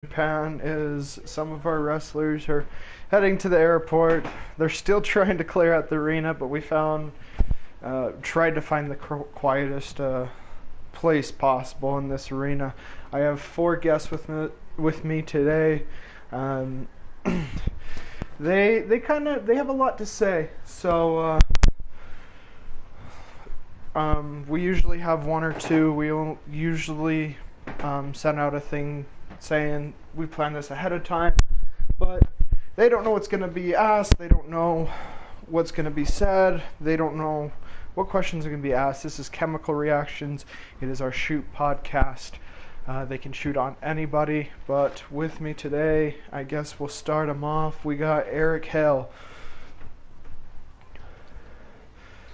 Japan is some of our wrestlers are heading to the airport. They're still trying to clear out the arena, but we tried to find the quietest place possible in this arena. I have four guests with me today. Um, they have a lot to say. We usually have one or two. We will usually send out a thing saying we plan this ahead of time, but they don't know what's going to be asked. They don't know what's going to be said. They don't know what questions are going to be asked. This is Chemical Reactions. It is our shoot podcast. They can shoot on anybody, but with me today, I guess we'll start them off. We got Eric Hale.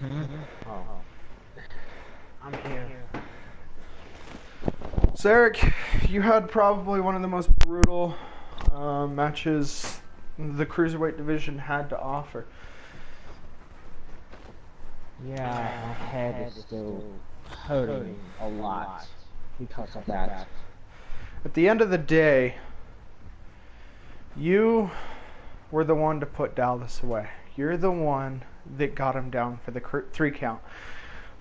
I'm here. So Eric, you had probably one of the most brutal matches the Cruiserweight division had to offer. Yeah, my head is still hurting a lot because of that. At the end of the day, you were the one to put Dallas away. You're the one that got him down for the 3 count.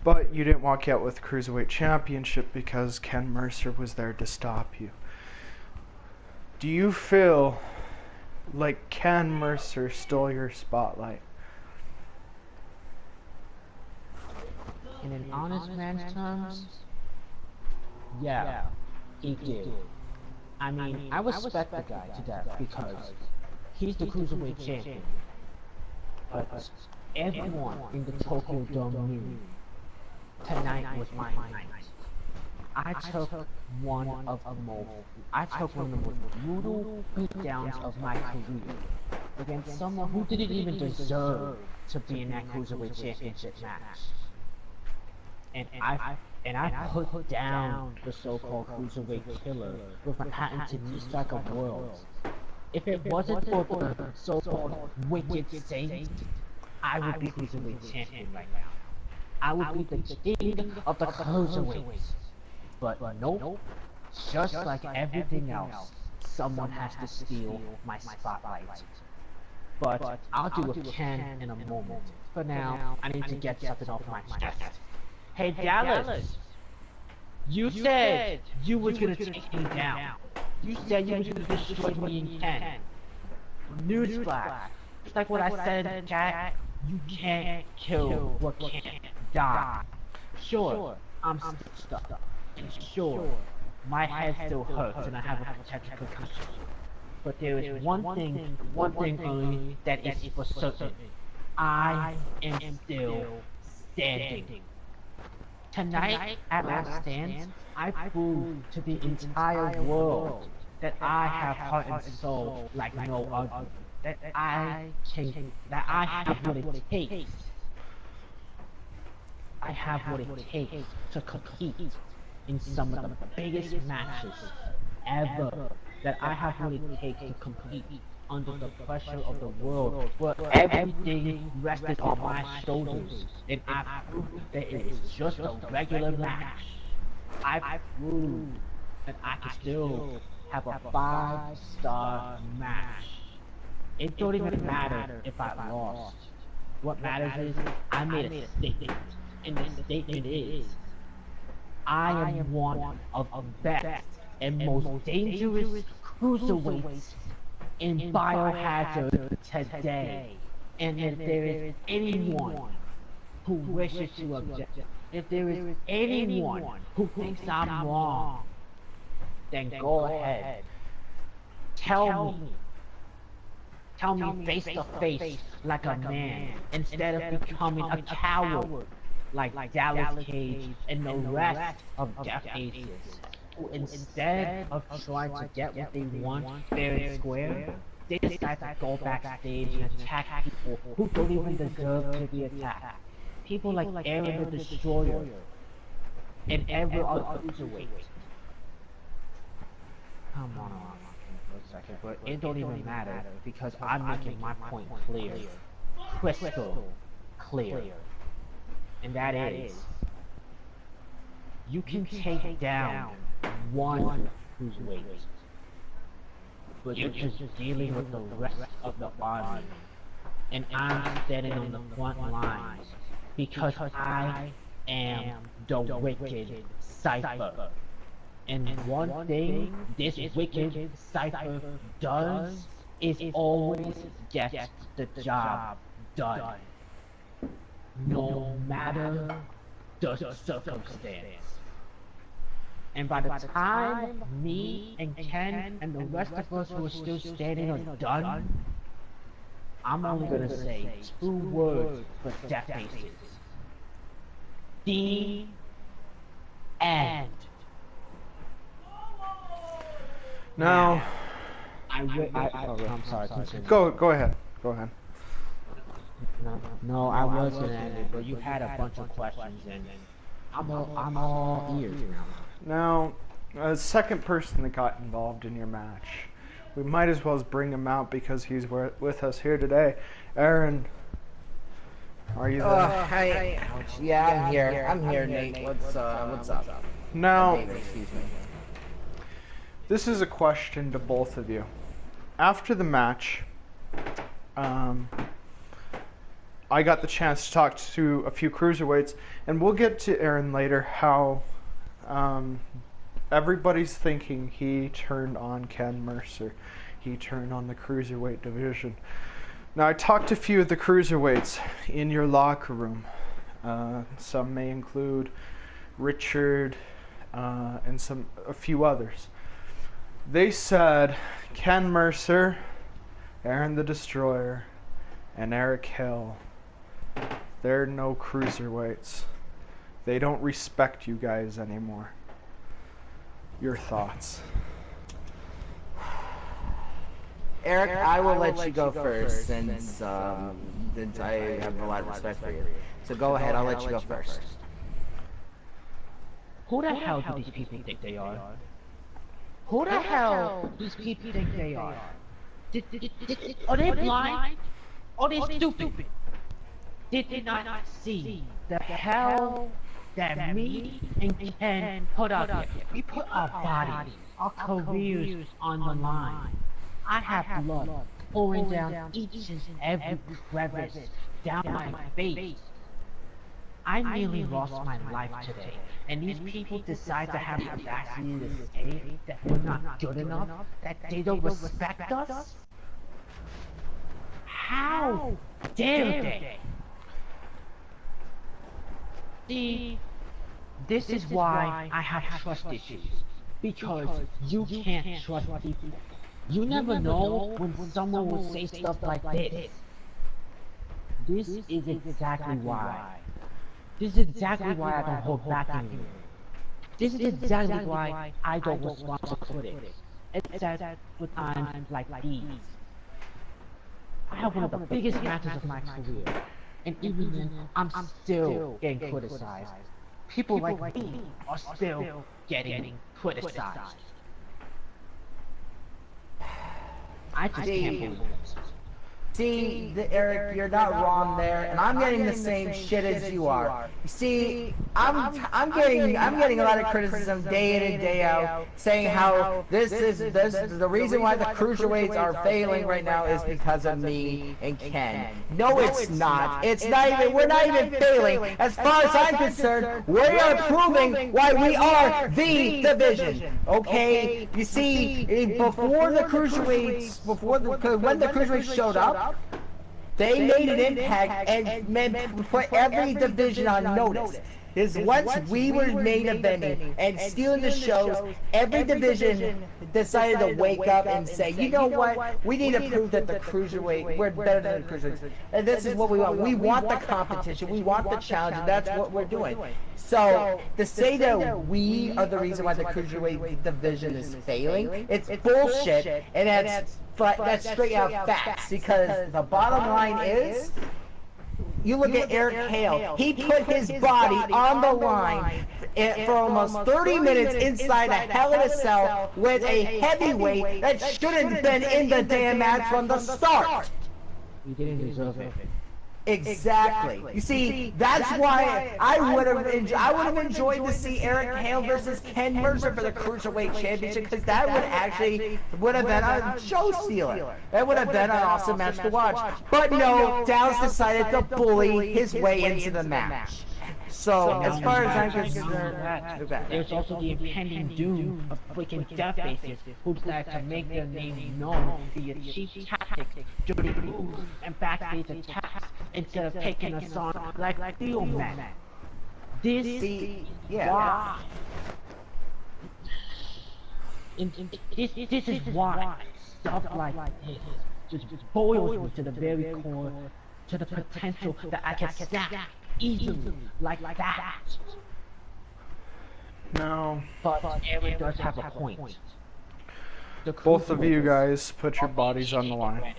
But you didn't walk out with the Cruiserweight Championship because Ken Mercer was there to stop you. Do you feel like Ken Mercer stole your spotlight? In an honest man's terms, yeah, he did. I mean, I respect the guy to death because he's the Cruiserweight champion. But everyone in the Tokyo Dome knew tonight was my night. I took one of the most brutal beatdowns of my career against someone who didn't even deserve to be in that Cruiserweight Championship match. And I put down the so-called Cruiserweight killer with an patented knee strike of worlds. If it wasn't for the so-called Wicked Saint, I would be Cruiserweight champion right now. I would be the king of the Cruiserweights. But nope, just like everything else, someone has to steal my spotlight. But I'll do a Ken in a moment. For now, I need to get something off my chest. Hey Dallas, you said you were gonna take me down. You said you were gonna destroy me in Ken. Newsflash, just like what I said in the chat, you can't kill what can't die. Sure, I'm still stuck. And sure, my head still hurts and I have a potential concussion. But there is one thing only that is for certain. I am still standing. Tonight, at Last Stand, I proved to the entire world that I have heart and soul like no other. That I have what it takes. I have what it takes to compete in some of the biggest matches ever. That I have what it takes to compete under the pressure of the world, where everything rested on my shoulders, and I proved that it is just a regular match. I proved that I can still have a 5-star match. It don't even matter if I lost. What matters is I made a statement, and the statement is I am one of the best and most dangerous cruiserweights in Biohazard today. And if there is anyone who wishes to object, if there is anyone who thinks I'm wrong, then go ahead. Tell me face to face like a man, instead of becoming a coward like Dallas Cage and the rest of Death Aces, who instead of trying to get what they want fair and square, they decide to go backstage and attack people who don't even deserve to be attacked. People like Aaron the Destroyer and every other cruiserweight. Come on for a second, but it don't even matter because I'm making my point clear, crystal clear, and that is you can take down one cruiserweight, but you're just dealing with the rest of the army. And I'm standing on the front lines because I am the wicked Cypher. And one thing this wicked Cypher does is always get the job done, no matter the circumstance. And by the time me and Ken and the rest of us who are still standing are done, I'm only gonna say 2 words for Death Faces. The end. Now, I'm sorry. go ahead. Go ahead. No, I was gonna end it, but you had a bunch of questions, and I'm all ears now. Now, a second person that got involved in your match, we might as well bring him out because he's with us here today. Aaron, are you there? Yeah, I'm here. I'm here, Nate. What's up? Now, David, excuse me. this is a question to both of you. After the match, I got the chance to talk to a few cruiserweights, and we'll get to Aaron later, how everybody's thinking he turned on Ken Mercer. He turned on the cruiserweight division. Now, I talked to a few of the cruiserweights in your locker room. Some may include Richard and a few others. They said Ken Mercer, Aaron the Destroyer, and Eric Hill, they're no cruiserweights. They don't respect you guys anymore. Your thoughts? Eric, I will let you go first since I have a lot of respect for you. So go ahead, I'll let you go first. Who the hell do these people think they are? Who the hell do these people think they are? Are they blind? Are they stupid? Did they not see the hell that me and Ken put out there? We put our bodies, our careers on the line. I have blood pouring down each and every crevice down my face. I nearly lost my life today, and these people decide to have the audacity to say that we're not good enough, that they don't respect us? How dare they? See, this is why I have trust issues, because you can't trust people. You never know when someone will say stuff like this. This is exactly why. This is exactly why I don't hold back anymore. This is exactly why I don't respond to critics, except for times like these. I have one of the biggest matches of my career, and even then, I'm still getting criticized. People like me are still getting criticized. I just can't believe it. See, Eric, you're not wrong there, and I'm getting the same shit as you are. You see, I'm getting a lot of criticism day in and day out, saying how this the reason why the cruiserweights are failing right now is because of me and Ken. No, it's not. It's not even. We're not even failing. As far as I'm concerned, we are proving why we are the division. Okay? You see, before the cruiserweights, when the cruiserweights showed up, they made an impact and put every division on notice. Is once we were main eventing and stealing the shows, every division decided to wake up and say, you know what, we need to prove that the cruiserweight, we're better than the cruiserweight. And this is what we want. We want the competition, we want the challenge, and that's what we're doing. So, to say that we are the reason why the cruiserweight division is failing, it's bullshit, and that's straight out facts, because the bottom line is, you look at Eric Hale, he put his body on the line for almost 30 minutes inside a Hell in a Cell with a heavyweight that shouldn't have been in the damn match from the start. You didn't deserve it. Exactly. You see, that's why I would have enjoyed to see Eric Hale versus Ken Mercer for the Cruiserweight Championship, because that would have been a show stealer. That would have been an awesome match to watch. But no, Dallas decided to bully his way into the match. So, as far as I'm concerned, too bad. There's also the impending doom of freaking death faces who decide to make their name known via cheap tactics, dirty moves, and backstage attacks instead of taking us on like Steel Men. This is why. This is why stuff like this just boils me to the very core, to the potential that I can snap easily like that. No. But Aaron does have a point. Both of you guys put your bodies on the line.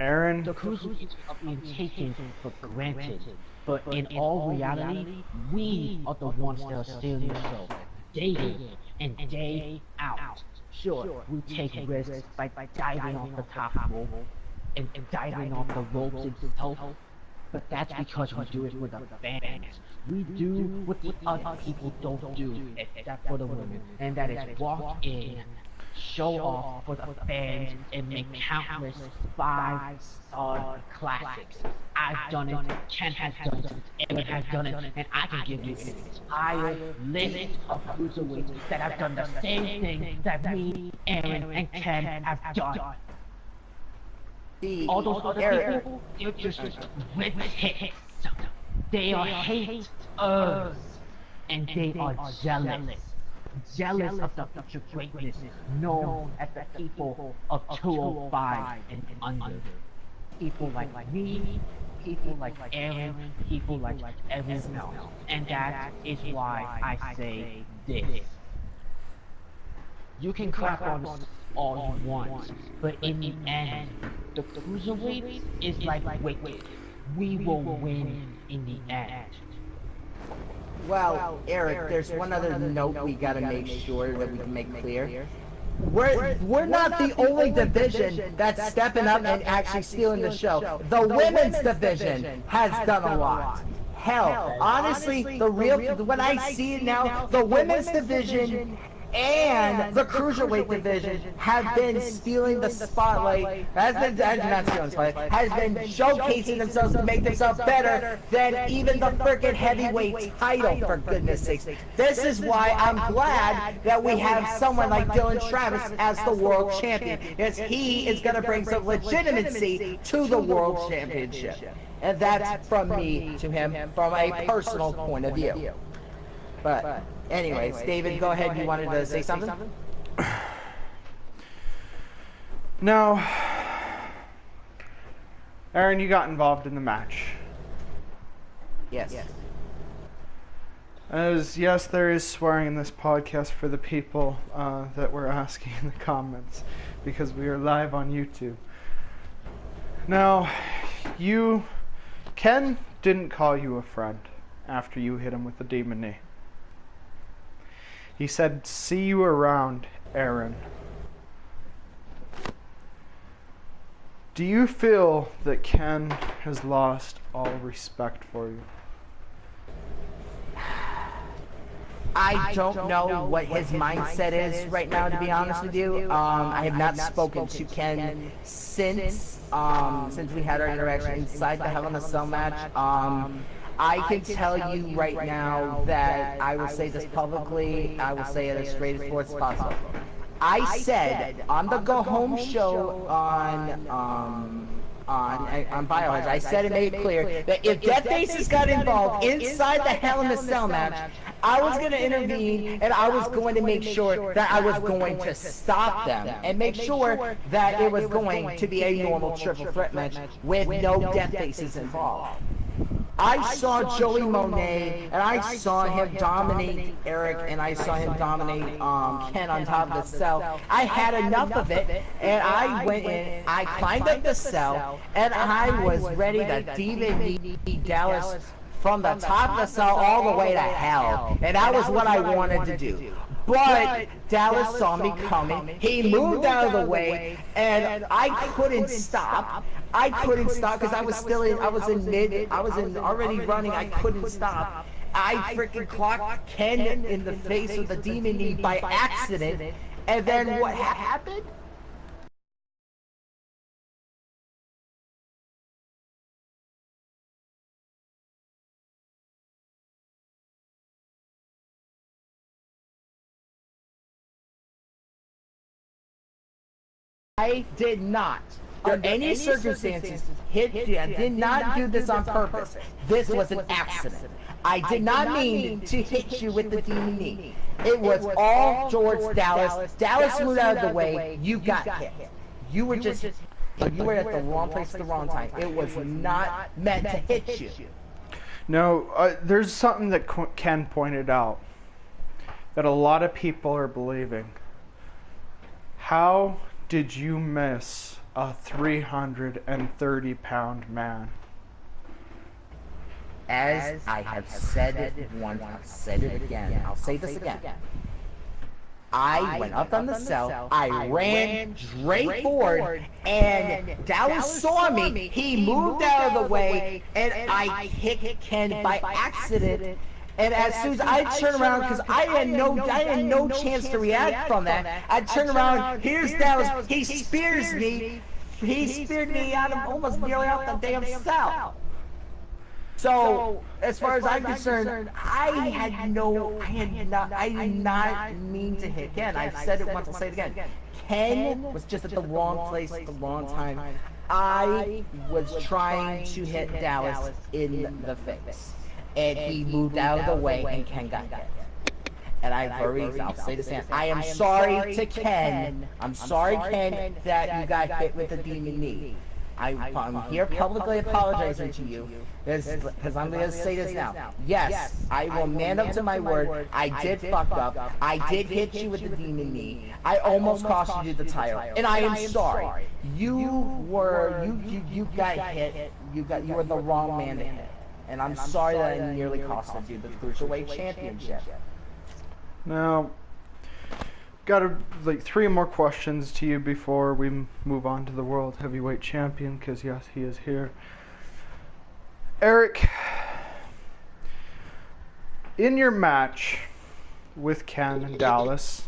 Aaron. The cruiserweights are being taken for granted, but in all reality, we are the ones that are stealing the show, day in and day out. Sure, we take risks by diving off the top rope and diving off the ropes itself. But that's because we do it for the fans. We do what the other people don't do, except for the women. And that is walk in, show off for the fans, and make countless 5-star classics. I've done it, Ken has done it, Aaron has done it, and I can give you an entire list of cruiserweights that have done the same thing that me, Aaron, and Ken have done. All those other people, they're just red hits. They are haters, and they are jealous. Jealous of the future greatness known as the people of 205 and under. People like me, people like Aaron, people like everyone else. And that is why I say this. You can crap on us all you want, but in the end, the cruiserweight is like wicked. We will win in the end. Well, Eric, there's one other note we gotta make sure that we can make clear. We're not the only division that's stepping up and actually stealing the show. The women's division has done a lot. Hell, honestly, when I see it now, the women's division and the cruiserweight division have been stealing the spotlight, has been showcasing themselves to make themselves better than even the frickin' heavyweight title, for goodness sakes. This is why I'm glad that we have someone like Dylan Travis as the world champion, because he is going to bring some legitimacy to the world championship. And that's from me to him, from a personal point of view. But anyways, David, go ahead. You wanted to say something? Now, Aaron, you got involved in the match. Yes. Yes, there is swearing in this podcast for the people that were asking in the comments, because we are live on YouTube. Now, Ken didn't call you a friend after you hit him with the demon knee. He said, "See you around, Aaron." Do you feel that Ken has lost all respect for you? I don't know what his mindset is right now, to be honest with you. I have not spoken to Ken since we had our interaction inside the Hell in a Cell match. I can tell you right now that I will say this publicly, I will say it as straight as forth as possible. I said on the Go Home show on Biohazard, I said and made it clear that if Death Faces got involved inside the Hell in a Cell match, I was going to intervene, and I was going to make sure that I was going to stop them and make sure that it was going to be a normal triple threat match with no Death Faces involved. I saw Joey Monet, and I saw him dominate Eric, and I saw him dominate Ken on top of the cell. I had enough of it, and I went in, I climbed up the cell, and I was ready to DVD Dallas from the top of the cell all the way to hell. And that was what I wanted to do. But Dallas saw me coming. He moved out of the way, and I couldn't stop. I couldn't stop because I was already running. I couldn't stop. I freaking clocked Ken in the face with the demon knee by accident, and then what happened? I did not, under any circumstances, I did not do this on purpose. This was an accident. I did not mean to hit you with the demon knee. It was all George Dallas. Dallas moved out of the way. You got hit. You were you were at the wrong place at the wrong time. It was not meant to hit you. No, there's something that Ken pointed out that a lot of people are believing. How did you miss a 330-pound man? As I have said it once, I've said it again. I'll say this again. I went up on the cell, I ran straight forward, and Dallas saw me. He moved out of the way, and I hit Ken by accident. And as soon as I turned around, because I had no chance to react from that, I turned around. Here's Dallas. He spears me. He speared me out of almost nearly out the damn cell. So, as far as I'm concerned, I did not mean to hit Ken. I've said it once, I'll say it again. Ken was just at the wrong place at the wrong time. I was trying to hit Dallas in the face. And he moved out of the way and Ken got hit. And I'll say this again. I am sorry to Ken. I'm sorry, Ken, that you got hit with the demon knee. I'm here publicly apologizing to you because I'm going to say this now. Yes, I will man up to my word. I did fuck up. I did hit you with the demon knee. I almost cost you the title, and I am sorry. You got hit. You were the wrong man to hit, and I'm sorry that I nearly costed you the Cruiserweight Championship. Now, got like 3 more questions to you before we move on to the World Heavyweight Champion, because yes, he is here. Eric, in your match with Ken and Dallas,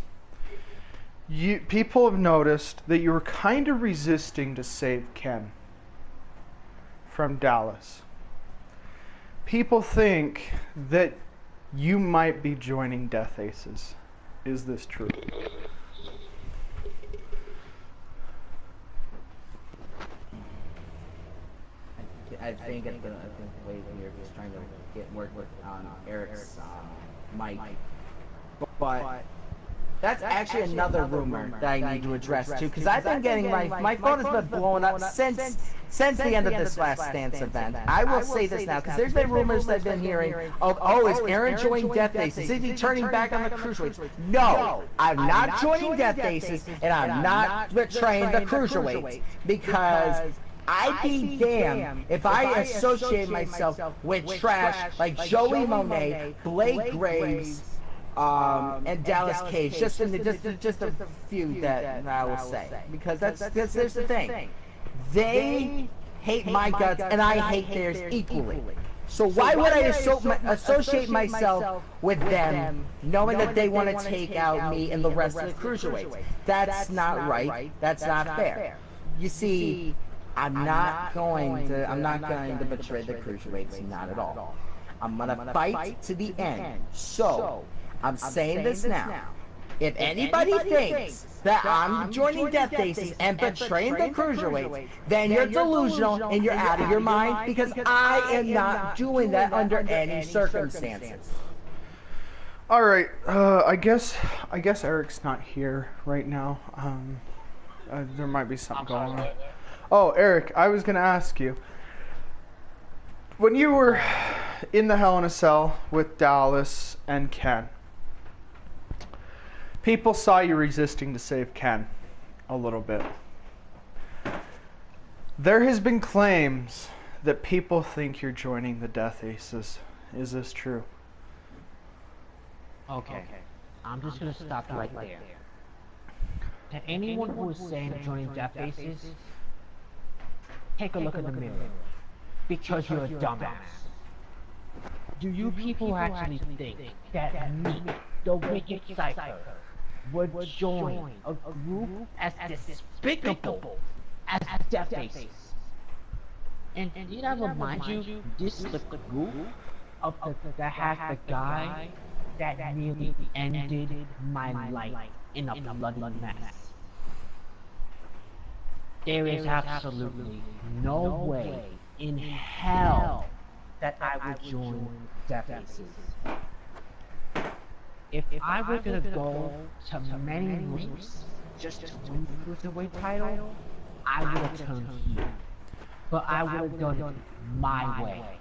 people have noticed that you were kind of resisting to save Ken from Dallas. People think that you might be joining Death Aces. Is this true? I think way we're just trying to get work with Eric's mic, but that's actually another rumor that I need to address too, because I've been getting my phone has been blowing up since the end of this Last Dance event. I will say this now, because there's been rumors that I've been hearing of, is Aaron joining Death Aces? Is he turning back on the Cruiserweights? No, I'm not joining Death Aces, and I'm not betraying the Cruiserweights, because I'd be damned if I associate myself with trash like Joey Monet, Blake Graves, and Dallas Cage, just a few that I will say, because there's the thing. They hate my guts, and I hate theirs equally. So why would I associate myself with them, knowing that they want to take out me and the rest of the Cruiserweights? That's not right. That's not fair. You see, I'm not going to betray the Cruiserweights, not at all. I'm going to fight to the end. So, I'm saying this now. If anybody thinks that I'm joining Death Aces and betraying the Cruiserweights, then you're delusional and you're out of your mind, because I am not doing that under any circumstances. All right, I guess Eric's not here right now. There might be something going on. Oh, Eric, I was going to ask you, when you were in the Hell in a Cell with Dallas and Ken, people saw you resisting to save Ken a little bit. There has been claims that people think you're joining the Death Aces. Is this true? Okay. I'm just gonna stop you right there. To anyone who is saying joining Death Faces, take a look in the mirror. Because you're a dumbass. Do you people actually think that me, the Wicked Cypher, would join a group as despicable as Death Faces? And did I remind you, this is the group that has the guy that nearly ended my life in a bloody mess. There is absolutely no way in hell that I would join Death Faces. If I were gonna go to many lengths just to win the Cruiserweight title, I would have turned heel. But I would have done it my way.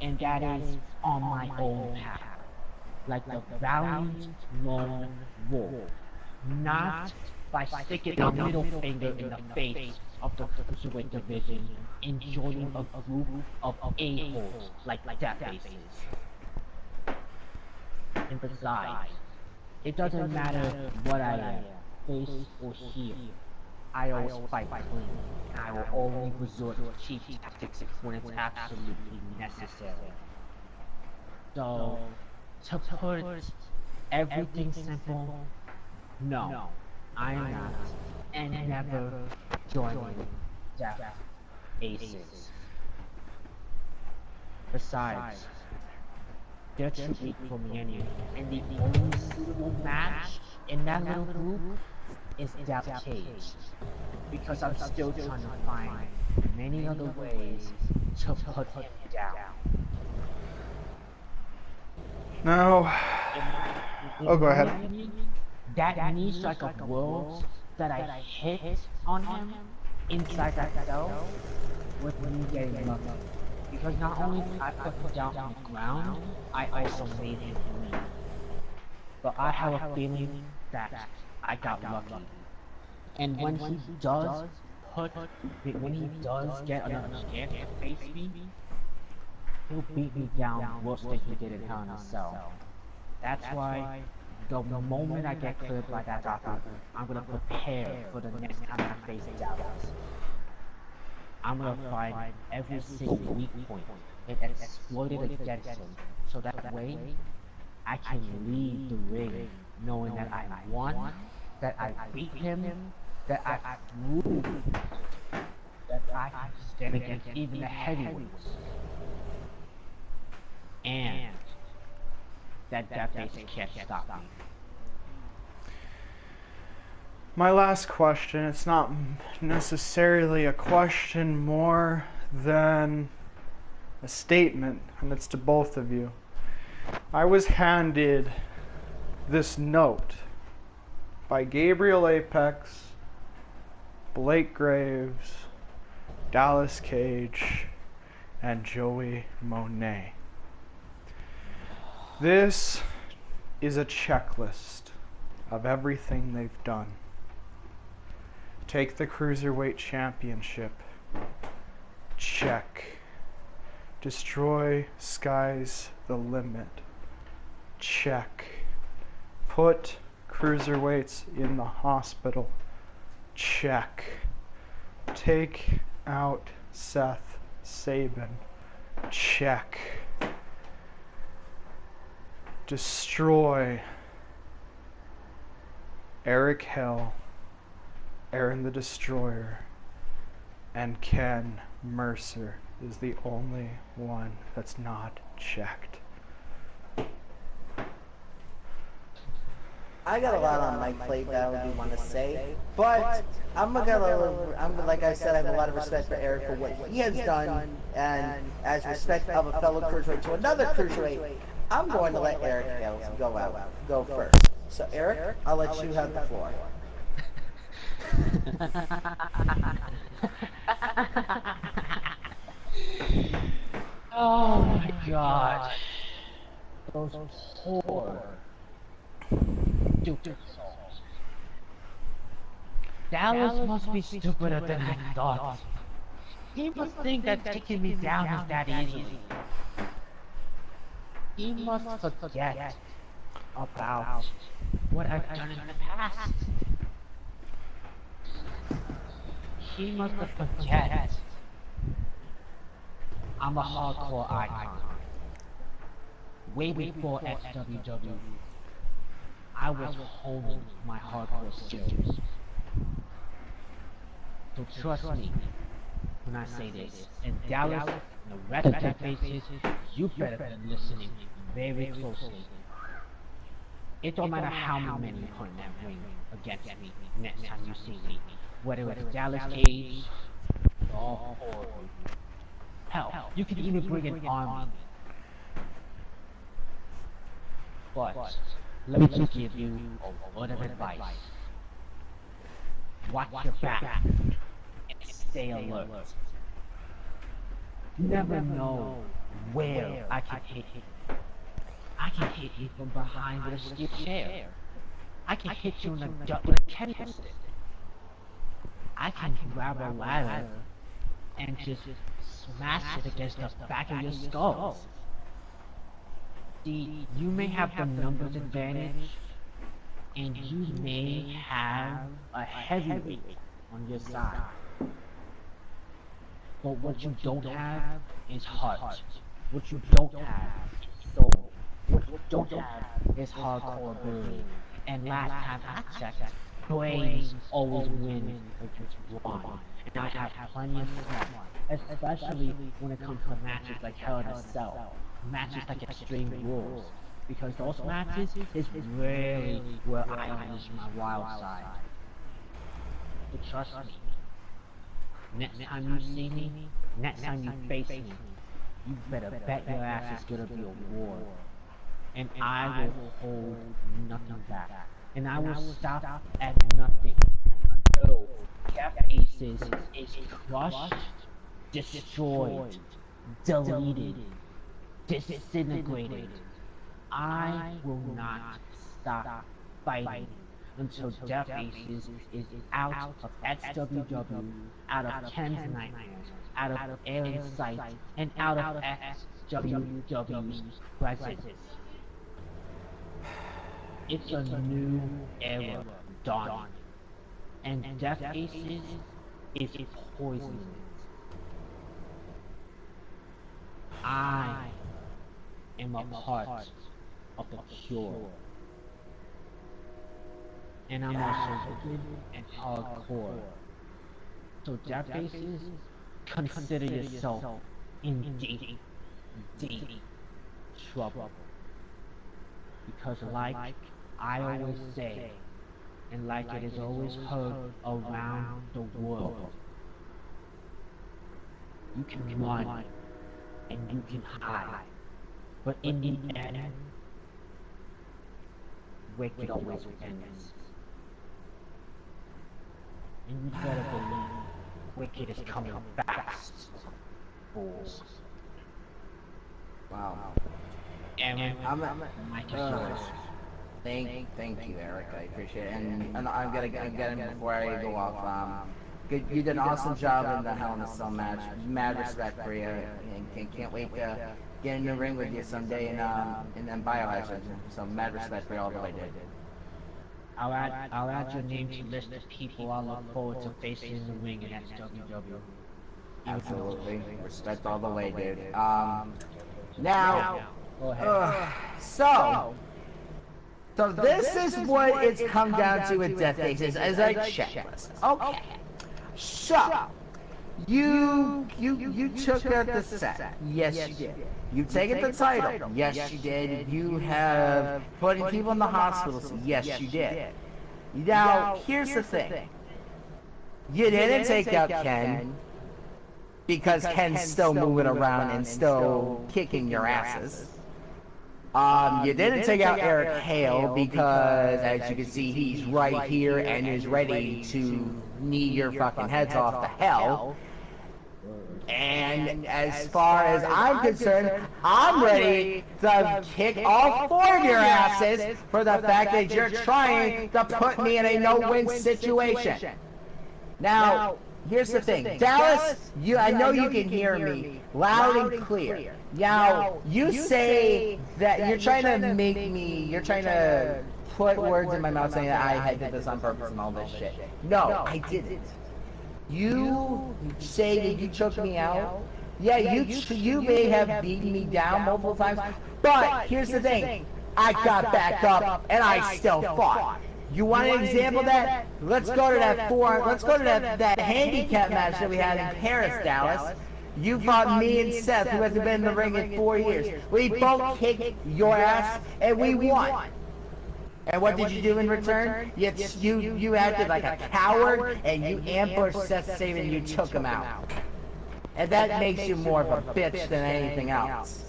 And that is on my own path. Like the valiant lone wolf. Not by sticking a middle finger in the face of the Cruiserweight division and joining a group of a-holes like Death Faces. And besides, it doesn't matter what I am, face or heel. I always fight clean, and I will only resort to cheap tactics when it's absolutely necessary. So, to put everything simple, no, I am not, and never joining Death Faces. Besides, they're too weak for me anyway, and the only suitable match in that little group is Death Cage, because I'm still trying to find many other ways to put him down. Now, oh, go ahead. That knee strike of worlds that I hit on him inside that cell with me getting lucky. Because not only did I put him down on the ground, I also made him bleed. But I have a feeling that I got lucky. And when he does get another chance to face me, he'll beat me down worse than he did in Hell in a Cell. That's why the moment I get cleared by that doctor, I'm gonna prepare for the next time I face Dallas. I'm gonna find every single weak point and exploit it against him, so that way I can leave the ring knowing that I won, that I beat him, that I proved that I can stand against even the heavyweights, and that Death Face can't stop me. My last question, it's not necessarily a question more than a statement, and it's to both of you. I was handed this note by Gabriel Apex, Blake Graves, Dallas Cage, and Joey Monet. This is a checklist of everything they've done. Take the Cruiserweight Championship. Check. Destroy Sky's the Limit. Check. Put Cruiserweights in the hospital. Check. Take out Seth Sabin. Check. Destroy Eric Hell, Aaron the Destroyer, and Ken Mercer is the only one that's not checked. I got a lot on my plate that I do want to say, but I'm like I said, I have a lot of respect for Eric for what he has done, and as respect of a fellow cruiserweight to another cruiserweight, I'm going to let Eric go first. So Eric, I'll let you have the floor. Oh my god. Those poor stupid souls. Dallas must be stupider than I thought. He must think that taking me down is that easy. He must forget about what I've done in the past. He must have forget. I'm a hardcore icon. Way before XWW, I was honing my hardcore skills. So trust me when I say this. And Dallas and the rest of the faces, you better be listening very closely. It don't matter how many you put in that ring against me next time you see me. Whether it's Dallas Cage or all four of you. Hell, you could even bring an army. But let me just give you a word of advice. Watch your back and stay alert. You never know where I can hit you. I can hit you from behind with a steel chair. I can hit you in the gut with a chemical stick. I can grab a ladder and just smash it against the back of your skull. See, you may have the numbers advantage, and you may have a heavyweight on your side. But what you don't have is heart. What you don't have is soul. What you don't have is hardcore ability. And last time I checked, Blaze always wins against Ron. And I have plenty of fun, especially when it comes to matches like Hell in a Cell, matches like Extreme Rules, because those matches is really where I unleash my wild side. But trust me, next time you see me, next time you face me, you better bet your ass is gonna be a war. And I will hold nothing back. And I will stop at nothing until Death Aces is crushed, destroyed, deleted, disintegrated. I will not stop fighting until Death Aces is out of XWW, out of Ken's nightmares, out of Aaron's sight, and out of XWW's presence. It's a new era dawning, and Death Aces is poisonous. I am a part of the cure, and I'm also wicked and hardcore. So Death Aces, consider yourself in deep, deep trouble. Because like I always say, and like it is always heard around the world, you can run and you can hide, but in the end, wicked always wins. And you better believe wicked is coming fast, fools. Wow. Aaron, Mike is yours. Thank you, Eric. I appreciate it. And I'm gonna get him before I go off. You did an awesome job in the Hell in a Cell match. Mad respect for you, and can't wait to get in the ring with you someday in Biohazard. So mad respect for all that I did. I'll add your name to list of people I look forward to facing in the ring in XWW. Absolutely, respect all the way, dude. Now. Go ahead. So this is what it's come down to with Death Aces as a checklist. Okay. So you took out the set. Yes, you did. You've taken the title. Yes, you did. You have putting people in the hospitals. Yes, you did. Now here's the thing. You didn't take out Ken because Ken's still moving around and still kicking your asses. You didn't take out Eric Hale because, as you can see, he's right here and is ready to knee your fucking heads off to hell. And as far as I'm concerned, I'm ready to kick all four of your asses for the fact that you're trying to put me in a no-win situation. Now, here's the thing, Dallas, I know you can hear me loud and clear. Now, you say that you're trying to put words in my mouth saying that I had did this on purpose and all this shit. No, I didn't. You say that you took me out. Yeah, you may have beaten me down multiple times, but here's the thing. I got back up and I still fought. You want an example of that? Let's go to that handicap match that we had in Paris, Dallas. You fought me and Seth, who hasn't been in the ring in 4 years. We both kicked your ass and we won. And what did you do in return? You acted like a coward and you ambushed Seth Saban and you took him out. And that makes you more of a bitch than anything else.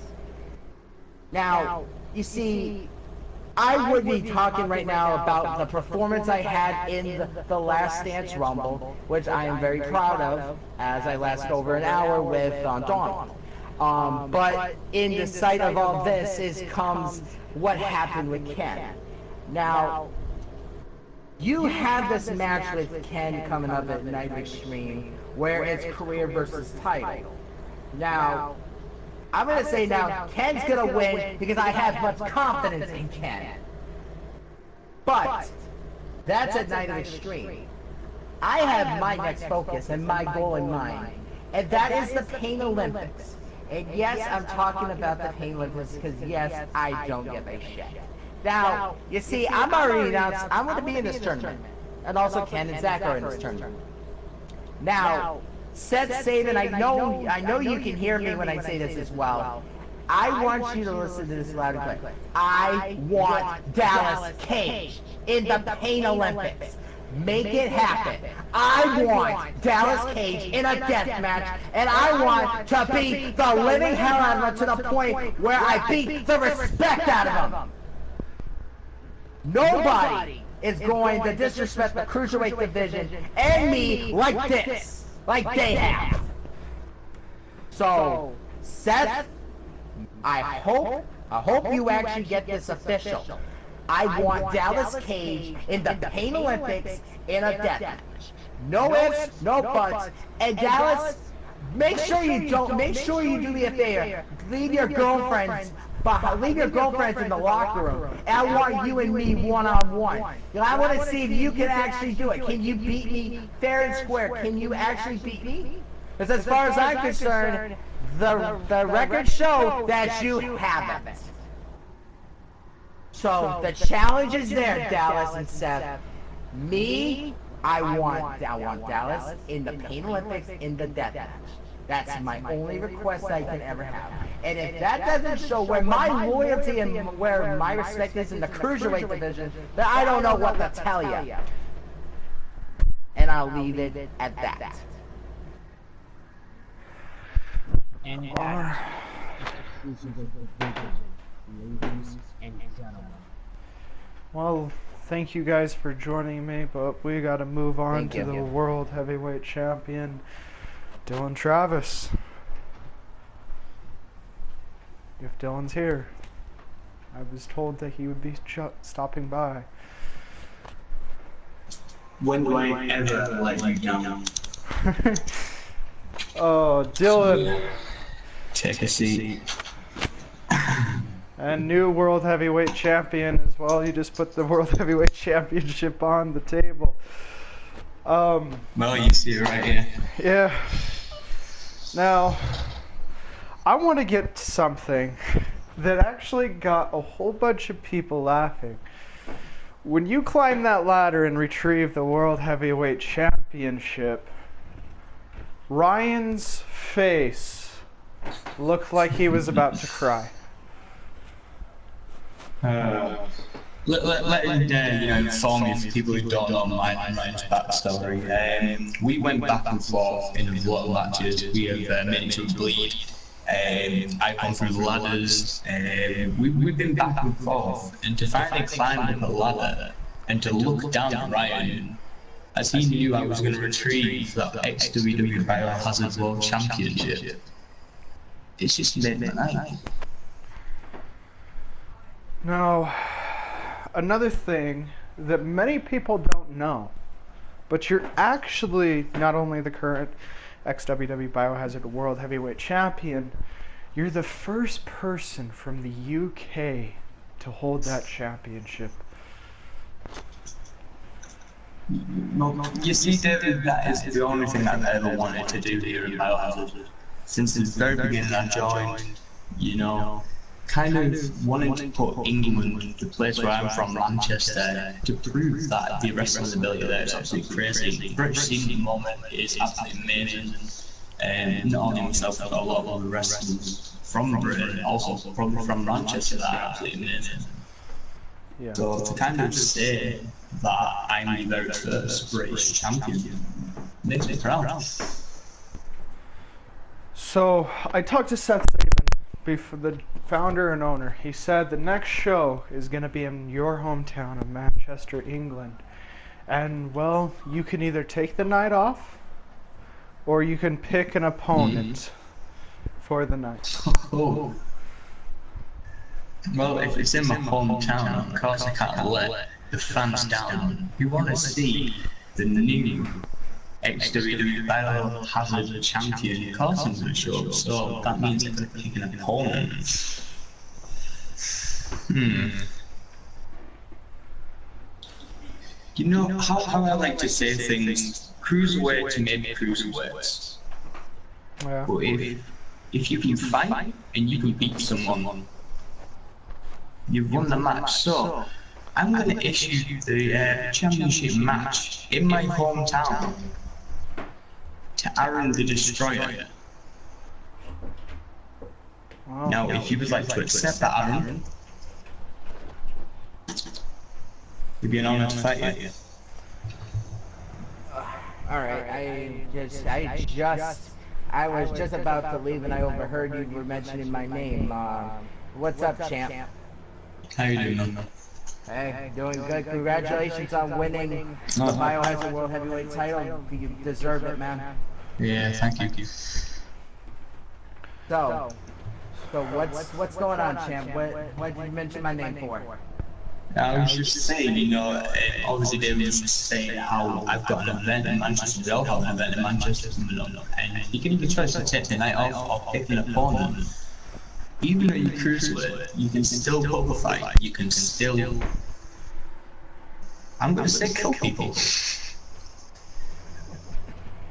Now, you see, I would be talking right now about the performance I had in the Last Dance Rumble, which I am very proud of, as I lasted over an hour with Donald. But in the sight of all this comes what happened with Ken. Now, you have this match with Ken coming up at Night of Extreme, where it's career versus title. Now, I'm going to say now, Ken's going to win because I have much confidence in Ken. But, that's at Night of Extreme. I have my next focus and my goal in mind, and that is the Pain Olympics. And yes, I'm talking about the Pain Olympics because yes, I don't give a shit. Now, you see, I'm already announced I'm going to be in this tournament. And also Ken and Zach are in this tournament. Now, Seth Saban, I know you can hear me when I say this as well. I want you to listen to this loud and clear. I want Dallas Cage in the Pain Olympics. Make it happen. I want Dallas Cage in a death match, and I want to beat the living hell out of him to the point where I beat the respect out of him. Nobody is going to disrespect the Cruiserweight division and me like this, like they have. So, Seth, I hope you actually get this official. I want Dallas Cage in the Pain Olympics in a death match. No ifs, no buts. And Dallas, make sure you do me a favor. Leave your girlfriends in the locker room. And I want you and me one-on-one. I want to see if you can actually do it. Can you beat me fair and square? Can you actually beat me? Because as far as I'm concerned, the records show that you haven't. So the challenge is there, Dallas and Seth. Me, I want Dallas in the Pain Olympics in the death match. That's my only request I can ever have. And if that doesn't show where my loyalty and where my respect is in the Cruiserweight division, then I don't know what to tell you. And I'll leave it at that. And that is the Cruiserweight division, ladies and gentlemen. Well, thank you guys for joining me, but we got to move on to the World Heavyweight Champion, Dylan Travis. If Dylan's here, I was told that he would be stopping by. When do I ever let you down? Oh, Dylan. Take a seat. And new World Heavyweight Champion as well. You just put the World Heavyweight Championship on the table. Well, you see it right here. Yeah. Now, I want to get to something that actually got a whole bunch of people laughing. When you climb that ladder and retrieve the World Heavyweight Championship, Ryan's face looked like he was about to cry. Let inform you for people who don't know Ryan's backstory. We went back and forth in a lot of matches. We have made each other bleed. I've gone through the ladders. We've been back and forth, and to finally climb up a ladder and to look down at Ryan, as he knew I was going to retrieve that ex-WWE Biohazard World Championship, it's just made my night. Now, another thing that many people don't know, but you're actually not only the current ex-WWE Biohazard World Heavyweight Champion, you're the first person from the UK to hold that championship. Well, you see, David, that is the only thing I've ever wanted to do here in Biohazard. Since the very beginning I joined, you know, kind of wanting to put England, the place where I'm from, Manchester, to prove that the wrestling ability there is absolutely crazy. The British scene moment is absolutely amazing. And not only myself, but a lot of other wrestlers from Britain, also probably from Manchester, that are absolutely amazing. Yeah. So to kind of say that I'm the very first British champion makes me proud. So I talked to Seth Saban, the founder and owner. He said the next show is going to be in your hometown of Manchester, England. And, well, you can either take the night off, or you can pick an opponent for the night. Oh. Well, if it's in my hometown, of course I can't let the fans down who want to see the new ex-WWE Biohazard champion Carson going to show up. So that means I'm going to pick an opponent. You know how I like to say things, cruiserweight to maybe cruiserweights. Yeah. But if you can fight and you can beat someone, you've won the match. So I'm going to issue the championship match in my hometown to Aaron the Destroyer. Wow. Now, if you would like to accept that, Aaron, it'd be an honor to fight you. Alright, I was just about to leave and I overheard you were mentioning my name. What's up, champ? How you doing, man? Hey, doing good. Congratulations on winning the Biohazard World Heavyweight title. You deserve it, man. Yeah, thank you. So what's going on, champ? What did you mention my name for? I was just saying, you know, obviously David was just saying how I've got an event in Manchester, we all have an event in Manchester coming up, and you can either choose to take the night off or pick an opponent. Even though you're cruiserweight, you can still put up a fight, you can still, I'm going to say kill people.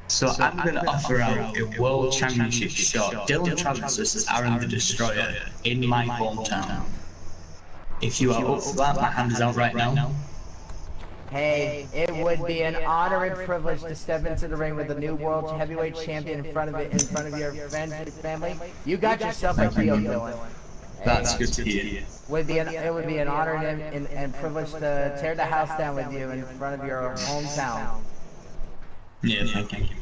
So I'm going to offer out a World Championship shot, Dylan Travis versus Aaron the Destroyer, in my hometown. If you are up for that, my hand is out right now. Hey, it would be an honor and privilege to step into the ring with the new World Heavyweight Champion in front of your friends and family. You got yourself a deal, Dylan. That's good to hear. It would be an honor and privilege to tear the house down with you in front of your hometown. Yeah, thank you.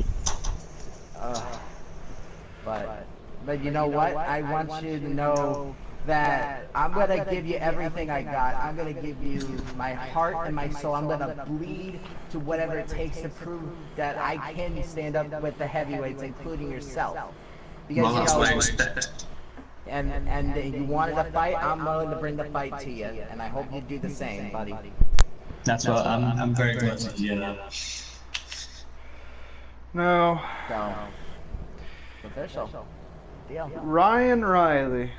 But you know what? I want you to know that I'm gonna give you everything I got. I'm gonna give you my heart and my soul. I'm gonna bleed to whatever it takes to prove that I can stand up with the heavyweights, including yourself. Because Well, that's what I expect. and you wanted a fight, I'm willing to bring the fight to you, and I hope you do the same, buddy. That's what I'm very glad to hear that. No. So, official deal. Ryan Riley,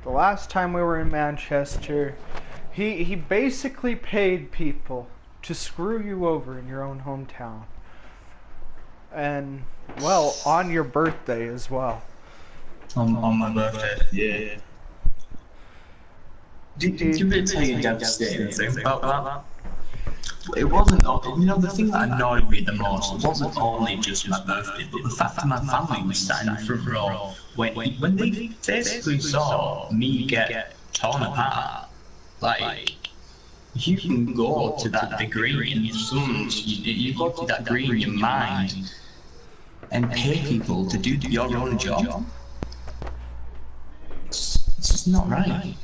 the last time we were in Manchester, he basically paid people to screw you over in your own hometown. And, well, on your birthday as well. On my birthday, yeah. Did you really tell you devastating thing about that? It wasn't, you know, the thing that annoyed me the most wasn't only just my birthday, but the fact that my family was sat in the front row when they basically saw me get torn apart. Like, you can go to that degree in you go to that degree in your mind and pay people to do your own job. It's just not right.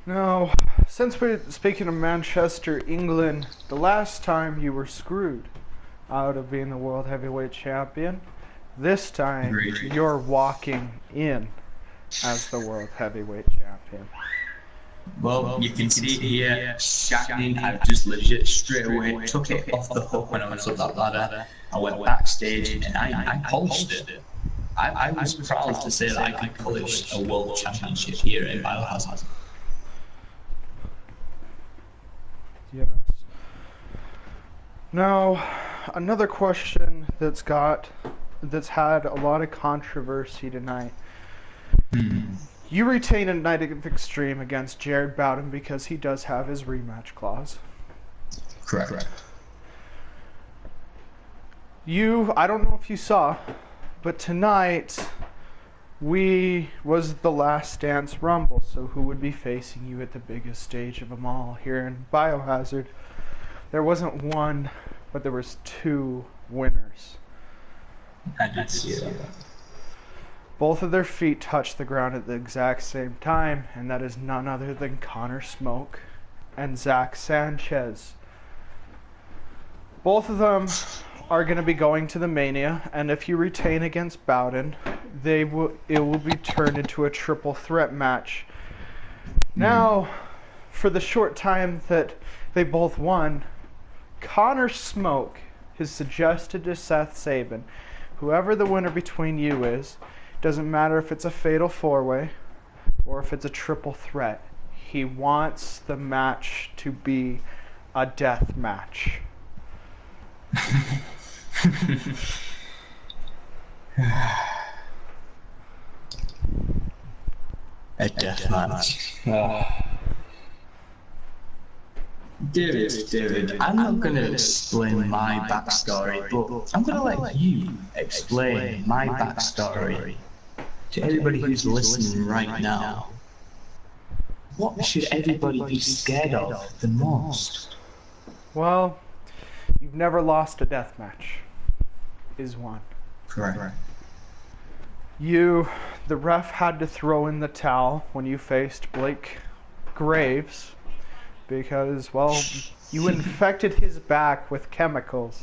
Now, since we're speaking of Manchester, England, the last time you were screwed out of being the World Heavyweight Champion, this time Agreed. you're walking in as the World Heavyweight Champion. Well, you can see it here, Shackman, I've just legit straight away took it off the hook when I was up that ladder. I went backstage and I polished it. I was proud to say that I could polish a world championship here in Biohazard. Yes. Now, another question that's had a lot of controversy tonight. You retain a Night of Extreme against Jared Bowden because he does have his rematch clause. Correct. I don't know if you saw, but tonight was the Last Dance Rumble, so who would be facing you at the biggest stage of them all here in Biohazard? There wasn't one, but there was two winners. I did see that. Both of their feet touched the ground at the exact same time, and that is none other than Connor Smoke and Zach Sanchez. Both of them are going to be going to the Mania, and if you retain against Bowden, it will be turned into a triple threat match. Now, for the short time that they both won, Connor Smoke has suggested to Seth Sabin, whoever the winner between you is, doesn't matter if it's a fatal four-way or if it's a triple threat, he wants the match to be a death match. A death match. David, I'm not going to explain my backstory, but I'm going to let you explain my backstory to everybody who's listening right now. What should everybody be scared of the most? Well, you've never lost a death match, is one. Correct. The ref had to throw in the towel when you faced Blake Graves because, well, you infected his back with chemicals.